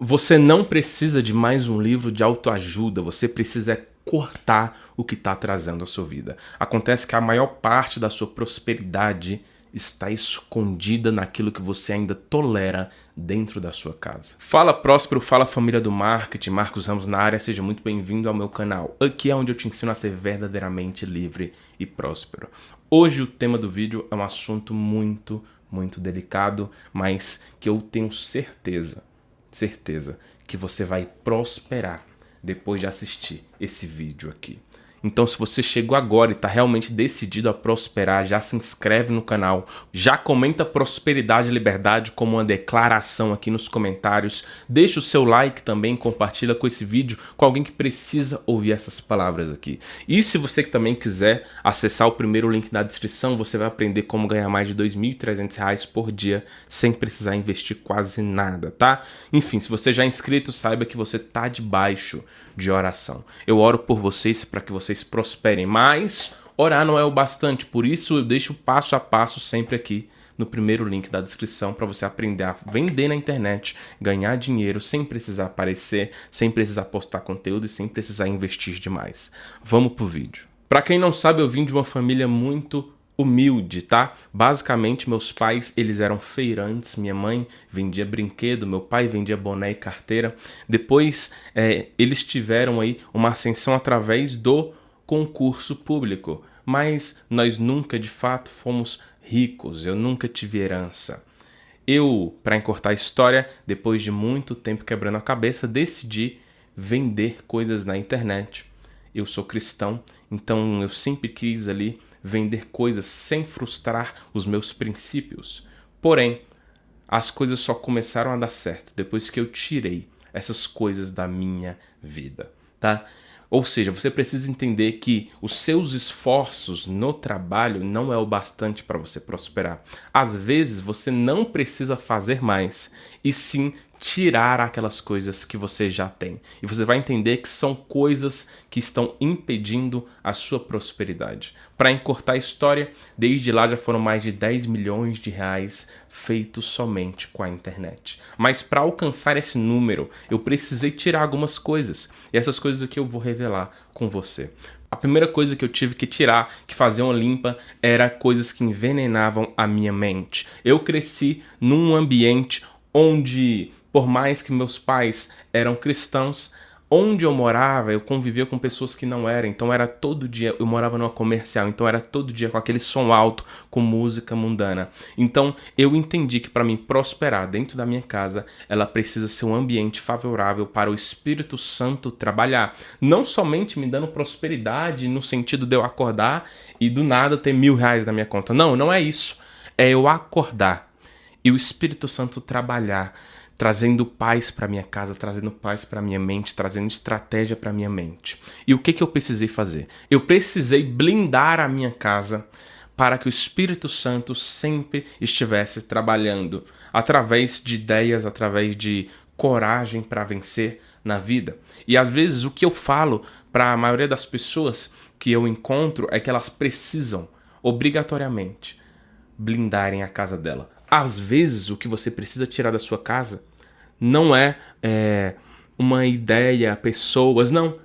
Você não precisa de mais um livro de autoajuda, você precisa cortar o que está atrasando a sua vida. Acontece que a maior parte da sua prosperidade está escondida naquilo que você ainda tolera dentro da sua casa. Fala Próspero, fala família do marketing, Marcos Ramos na área, seja muito bem-vindo ao meu canal. Aqui é onde eu te ensino a ser verdadeiramente livre e próspero. Hoje o tema do vídeo é um assunto muito delicado, mas que eu tenho certeza que você vai prosperar depois de assistir esse vídeo aqui. Então, se você chegou agora e está realmente decidido a prosperar, já se inscreve no canal, já comenta prosperidade e liberdade como uma declaração aqui nos comentários, deixa o seu like também, compartilha com esse vídeo com alguém que precisa ouvir essas palavras aqui. E se você também quiser acessar o primeiro link na descrição, você vai aprender como ganhar mais de R$ 2.300 por dia sem precisar investir quase nada, tá? Enfim, se você já é inscrito, saiba que você tá debaixo de oração. Eu oro por vocês para que vocês prosperem, mas orar não é o bastante, por isso eu deixo passo a passo sempre aqui no primeiro link da descrição para você aprender a vender na internet, ganhar dinheiro sem precisar aparecer, sem precisar postar conteúdo e sem precisar investir demais. Vamos pro vídeo. Para quem não sabe, eu vim de uma família muito humilde, tá? Basicamente, meus pais, eles eram feirantes, minha mãe vendia brinquedo, meu pai vendia boné e carteira. Depois, eles tiveram aí uma ascensão através do concurso público, mas nós nunca, de fato, fomos ricos, eu nunca tive herança. Eu, para encurtar a história, depois de muito tempo quebrando a cabeça, decidi vender coisas na internet. Eu sou cristão, então eu sempre quis ali vender coisas sem frustrar os meus princípios. Porém, as coisas só começaram a dar certo depois que eu tirei essas coisas da minha vida, tá? Ou seja, você precisa entender que os seus esforços no trabalho não é o bastante para você prosperar. Às vezes você não precisa fazer mais, e sim tirar aquelas coisas que você já tem. E você vai entender que são coisas que estão impedindo a sua prosperidade. Para encurtar a história, desde lá já foram mais de 10 milhões de reais feitos somente com a internet. Mas para alcançar esse número, eu precisei tirar algumas coisas. E essas coisas aqui eu vou revelar com você. A primeira coisa que eu tive que tirar, que fazer uma limpa, era coisas que envenenavam a minha mente. Eu cresci num ambiente onde, por mais que meus pais eram cristãos, onde eu morava, eu convivia com pessoas que não eram. Então era todo dia, eu morava numa comercial, então era todo dia com aquele som alto, com música mundana. Então eu entendi que para mim prosperar dentro da minha casa, ela precisa ser um ambiente favorável para o Espírito Santo trabalhar. Não somente me dando prosperidade no sentido de eu acordar e do nada ter R$ 1.000 na minha conta. Não, não é isso. É eu acordar e o Espírito Santo trabalhar, trazendo paz para minha casa, trazendo paz para minha mente, trazendo estratégia para minha mente. E o que eu precisei fazer? Eu precisei blindar a minha casa para que o Espírito Santo sempre estivesse trabalhando através de ideias, através de coragem para vencer na vida. E às vezes o que eu falo para a maioria das pessoas que eu encontro é que elas precisam, obrigatoriamente, blindarem a casa dela. Às vezes o que você precisa tirar da sua casa não é uma ideia, pessoas, não.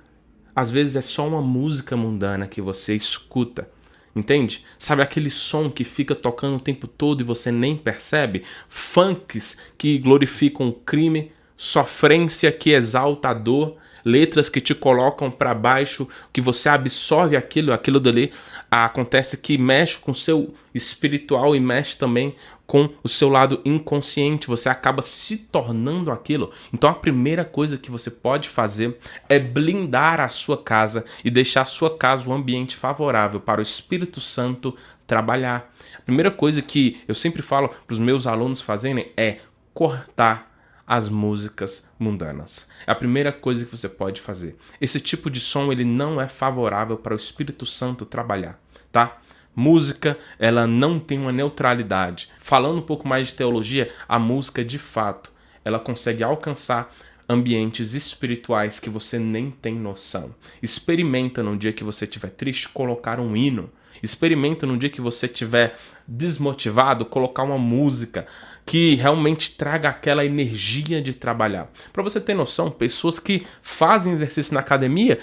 Às vezes é só uma música mundana que você escuta, entende? Sabe aquele som que fica tocando o tempo todo e você nem percebe? Funks que glorificam o crime, sofrência que exalta a dor, letras que te colocam para baixo, que você absorve aquilo dali, acontece que mexe com o seu espiritual e mexe também com o seu lado inconsciente, você acaba se tornando aquilo. Então a primeira coisa que você pode fazer é blindar a sua casa e deixar a sua casa um ambiente favorável para o Espírito Santo trabalhar. A primeira coisa que eu sempre falo para os meus alunos fazerem é cortar as músicas mundanas. É a primeira coisa que você pode fazer. Esse tipo de som ele não é favorável para o Espírito Santo trabalhar, tá? Música, ela não tem uma neutralidade. Falando um pouco mais de teologia, a música, de fato, ela consegue alcançar ambientes espirituais que você nem tem noção. Experimenta no dia que você estiver triste, colocar um hino. Experimenta no dia que você estiver desmotivado, colocar uma música que realmente traga aquela energia de trabalhar. Para você ter noção, pessoas que fazem exercício na academia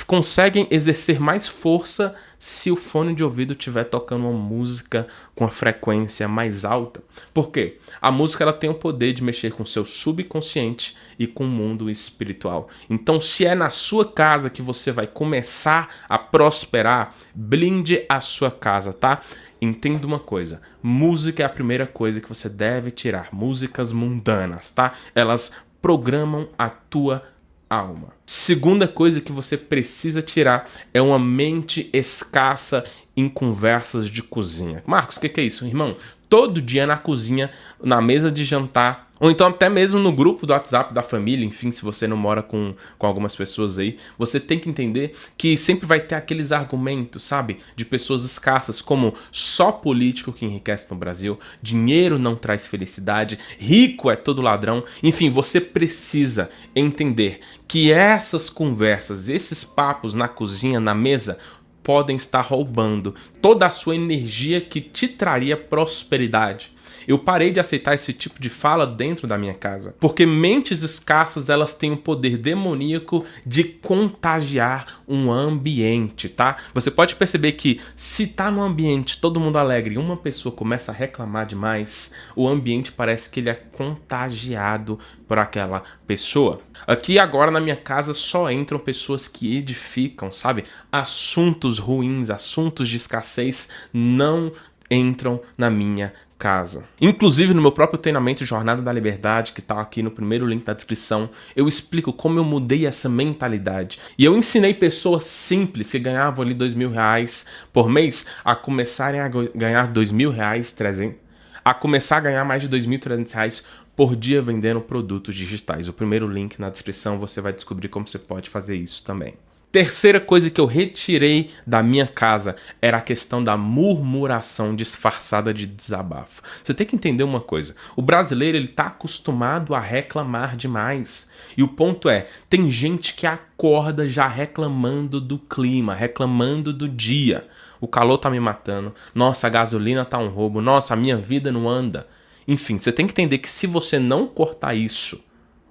conseguem exercer mais força se o fone de ouvido estiver tocando uma música com a frequência mais alta. Por quê? A música ela tem o poder de mexer com o seu subconsciente e com o mundo espiritual. Então, se é na sua casa que você vai começar a prosperar, blinde a sua casa, tá? Entenda uma coisa, música é a primeira coisa que você deve tirar. Músicas mundanas, tá? Elas programam a tua alma. Segunda coisa que você precisa tirar é uma mente escassa em conversas de cozinha. Marcos, o que é isso, irmão? Todo dia na cozinha, na mesa de jantar, ou então até mesmo no grupo do WhatsApp da família, enfim, se você não mora com algumas pessoas aí, você tem que entender que sempre vai ter aqueles argumentos, sabe? De pessoas escassas, como só político que enriquece no Brasil, dinheiro não traz felicidade, rico é todo ladrão. Enfim, você precisa entender que essas conversas, esses papos na cozinha, na mesa, podem estar roubando toda a sua energia que te traria prosperidade. Eu parei de aceitar esse tipo de fala dentro da minha casa, porque mentes escassas elas têm o poder demoníaco de contagiar um ambiente, tá? Você pode perceber que se tá num ambiente todo mundo alegre e uma pessoa começa a reclamar demais, o ambiente parece que ele é contagiado por aquela pessoa. Aqui agora na minha casa só entram pessoas que edificam, sabe? Assuntos ruins, assuntos de escassez não entram na minha casa. Inclusive no meu próprio treinamento Jornada da Liberdade, que tá aqui no primeiro link da descrição, eu explico como eu mudei essa mentalidade. E eu ensinei pessoas simples que ganhavam ali R$2.000 por mês a começarem a ganhar R$2.000, 300, a começar a ganhar mais de R$2.300 por dia vendendo produtos digitais. O primeiro link na descrição você vai descobrir como você pode fazer isso também. Terceira coisa que eu retirei da minha casa era a questão da murmuração disfarçada de desabafo. Você tem que entender uma coisa, o brasileiro ele tá acostumado a reclamar demais. E o ponto é, tem gente que acorda já reclamando do clima, reclamando do dia. O calor tá me matando, nossa, a gasolina tá um roubo, nossa, a minha vida não anda. Enfim, você tem que entender que se você não cortar isso,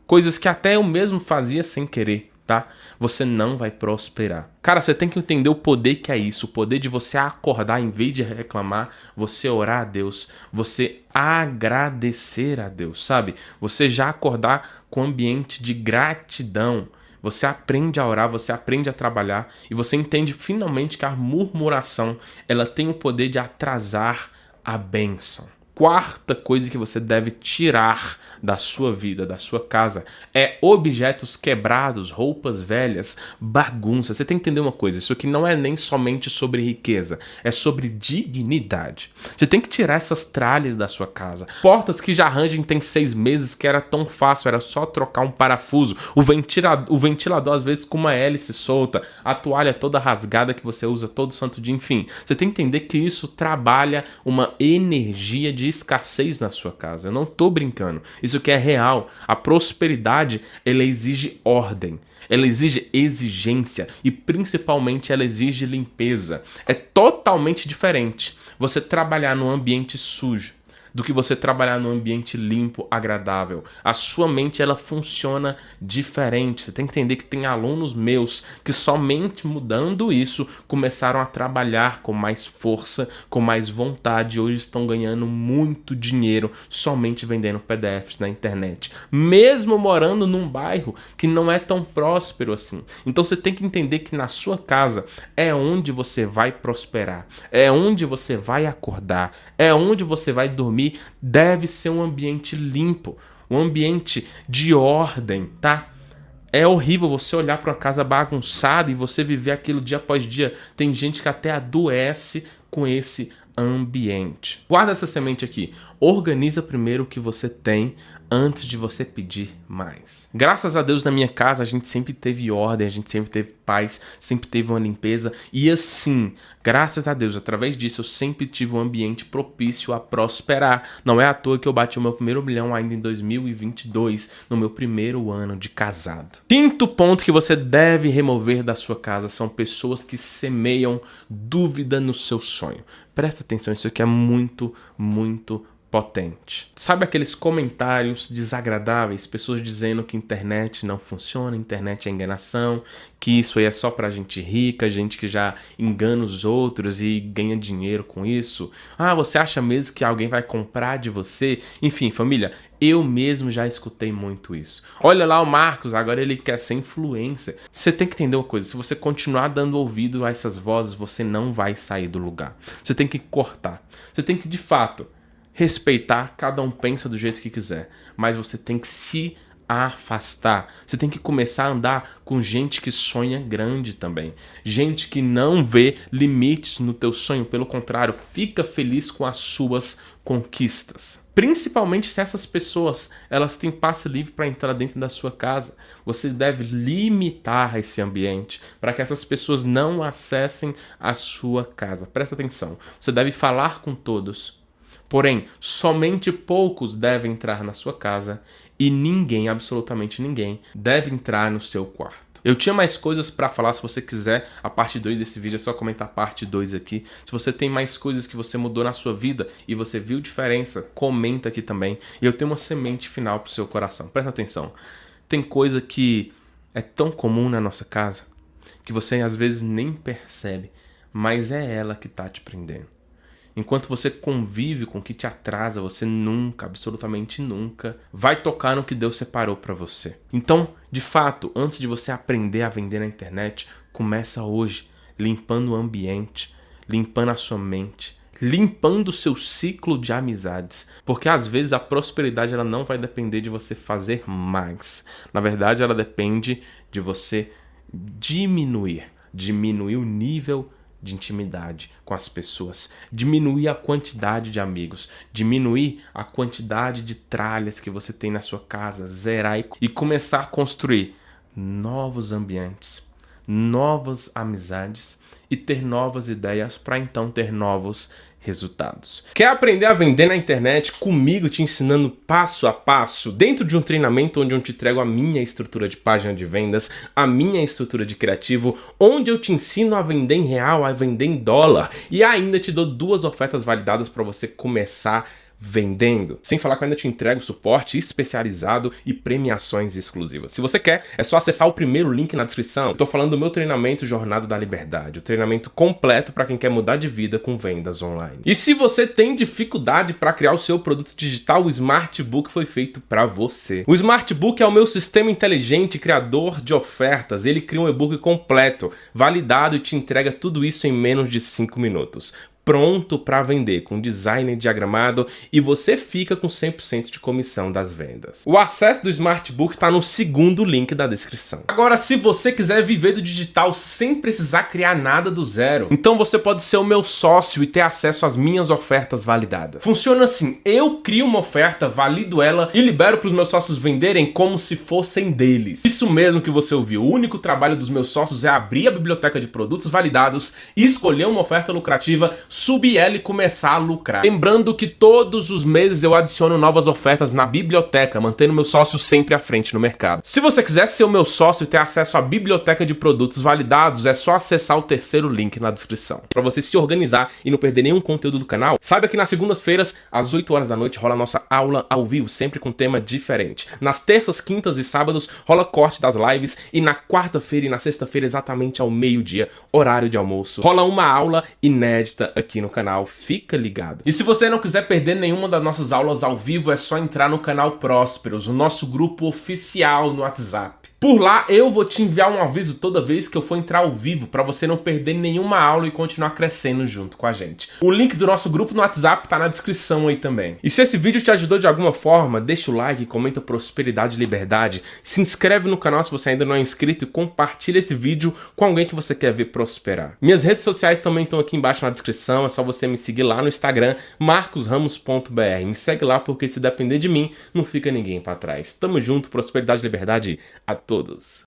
coisas que até eu mesmo fazia sem querer, tá? Você não vai prosperar. Cara, você tem que entender o poder que é isso, o poder de você acordar em vez de reclamar, você orar a Deus, você agradecer a Deus, sabe? Você já acordar com um ambiente de gratidão. Você aprende a orar, você aprende a trabalhar e você entende finalmente que a murmuração, ela tem o poder de atrasar a bênção. Quarta coisa que você deve tirar da sua vida, da sua casa, é objetos quebrados, roupas velhas, bagunça. Você tem que entender uma coisa, isso aqui não é nem somente sobre riqueza, é sobre dignidade. Você tem que tirar essas tralhas da sua casa. Portas que já arranjam tem 6 meses, que era tão fácil, era só trocar um parafuso. O ventilador às vezes com uma hélice solta, a toalha toda rasgada que você usa todo santo dia, enfim. Você tem que entender que isso trabalha uma energia de escassez na sua casa. Eu não tô brincando. Isso que é real. A prosperidade, ela exige ordem. Ela exige exigência e principalmente ela exige limpeza. É totalmente diferente você trabalhar num ambiente sujo do que você trabalhar num ambiente limpo, agradável. A sua mente, ela funciona diferente. Você tem que entender que tem alunos meus que somente mudando isso começaram a trabalhar com mais força, com mais vontade. Hoje estão ganhando muito dinheiro somente vendendo PDFs na internet. Mesmo morando num bairro que não é tão próspero assim. Então você tem que entender que na sua casa é onde você vai prosperar. É onde você vai acordar. É onde você vai dormir. Deve ser um ambiente limpo, um ambiente de ordem, tá? É horrível você olhar para uma casa bagunçada e você viver aquilo dia após dia. Tem gente que até adoece com esse ambiente. Guarda essa semente aqui. Organiza primeiro o que você tem antes de você pedir mais. Graças a Deus na minha casa a gente sempre teve ordem, a gente sempre teve paz, sempre teve uma limpeza e assim, graças a Deus, através disso eu sempre tive um ambiente propício a prosperar. Não é à toa que eu bati o meu primeiro milhão ainda em 2022, no meu primeiro ano de casado. Quinto ponto que você deve remover da sua casa são pessoas que semeiam dúvida no seu sonho. Presta atenção, isso aqui é muito, muito potente. Sabe aqueles comentários desagradáveis, pessoas dizendo que internet não funciona, internet é enganação, que isso aí é só pra gente rica, gente que já engana os outros e ganha dinheiro com isso? Ah, você acha mesmo que alguém vai comprar de você? Enfim, família, eu mesmo já escutei muito isso. Olha lá o Marcos, agora ele quer ser influencer. Você tem que entender uma coisa, se você continuar dando ouvido a essas vozes, você não vai sair do lugar. Você tem que cortar. Você tem que, de fato, respeitar, cada um pensa do jeito que quiser, mas você tem que se afastar. Você tem que começar a andar com gente que sonha grande também. Gente que não vê limites no teu sonho, pelo contrário, fica feliz com as suas conquistas. Principalmente se essas pessoas, elas têm passe livre para entrar dentro da sua casa. Você deve limitar esse ambiente para que essas pessoas não acessem a sua casa. Presta atenção. Você deve falar com todos. Porém, somente poucos devem entrar na sua casa e ninguém, absolutamente ninguém, deve entrar no seu quarto. Eu tinha mais coisas para falar, se você quiser a parte 2 desse vídeo, é só comentar a parte 2 aqui. Se você tem mais coisas que você mudou na sua vida e você viu diferença, comenta aqui também. E eu tenho uma semente final pro seu coração. Presta atenção. Tem coisa que é tão comum na nossa casa que você às vezes nem percebe, mas é ela que tá te prendendo. Enquanto você convive com o que te atrasa, você nunca, absolutamente nunca, vai tocar no que Deus separou para você. Então, de fato, antes de você aprender a vender na internet, começa hoje, limpando o ambiente, limpando a sua mente, limpando o seu ciclo de amizades. Porque às vezes a prosperidade ela não vai depender de você fazer mais. Na verdade, ela depende de você diminuir o nível de intimidade com as pessoas, diminuir a quantidade de amigos, diminuir a quantidade de tralhas que você tem na sua casa, zerar e começar a construir novos ambientes, novas amizades e ter novas ideias para então ter novos resultados. Quer aprender a vender na internet comigo, te ensinando passo a passo, dentro de um treinamento onde eu te entrego a minha estrutura de página de vendas, a minha estrutura de criativo, onde eu te ensino a vender em real, a vender em dólar e ainda te dou 2 ofertas validadas para você começar vendendo. Sem falar que eu ainda te entrego suporte especializado e premiações exclusivas. Se você quer, é só acessar o primeiro link na descrição. Eu tô falando do meu treinamento Jornada da Liberdade, o treinamento completo para quem quer mudar de vida com vendas online. E se você tem dificuldade para criar o seu produto digital, o Smartbook foi feito para você. O Smartbook é o meu sistema inteligente criador de ofertas. Ele cria um e-book completo, validado e te entrega tudo isso em menos de 5 minutos. Pronto para vender, com design diagramado e você fica com 100% de comissão das vendas. O acesso do Smartbook está no segundo link da descrição. Agora, se você quiser viver do digital sem precisar criar nada do zero, então você pode ser o meu sócio e ter acesso às minhas ofertas validadas. Funciona assim, eu crio uma oferta, valido ela e libero para os meus sócios venderem como se fossem deles. Isso mesmo que você ouviu, o único trabalho dos meus sócios é abrir a biblioteca de produtos validados, escolher uma oferta lucrativa, subir ela e começar a lucrar. Lembrando que todos os meses eu adiciono novas ofertas na biblioteca, mantendo meu sócio sempre à frente no mercado. Se você quiser ser o meu sócio e ter acesso à biblioteca de produtos validados, é só acessar o terceiro link na descrição. Para você se organizar e não perder nenhum conteúdo do canal, saiba que nas segundas-feiras, às 8 horas da noite, rola a nossa aula ao vivo, sempre com tema diferente. Nas terças, quintas e sábados, rola corte das lives e na quarta-feira e na sexta-feira, exatamente ao meio-dia, horário de almoço, rola uma aula inédita aqui no canal, fica ligado. E se você não quiser perder nenhuma das nossas aulas ao vivo, é só entrar no canal Prósperos, o nosso grupo oficial no WhatsApp. Por lá eu vou te enviar um aviso toda vez que eu for entrar ao vivo para você não perder nenhuma aula e continuar crescendo junto com a gente. O link do nosso grupo no WhatsApp tá na descrição aí também. E se esse vídeo te ajudou de alguma forma, deixa o like, comenta prosperidade e liberdade, se inscreve no canal se você ainda não é inscrito e compartilha esse vídeo com alguém que você quer ver prosperar. Minhas redes sociais também estão aqui embaixo na descrição, é só você me seguir lá no Instagram, marcosramos.br. Me segue lá porque se depender de mim, não fica ninguém para trás. Tamo junto, prosperidade e liberdade a todos.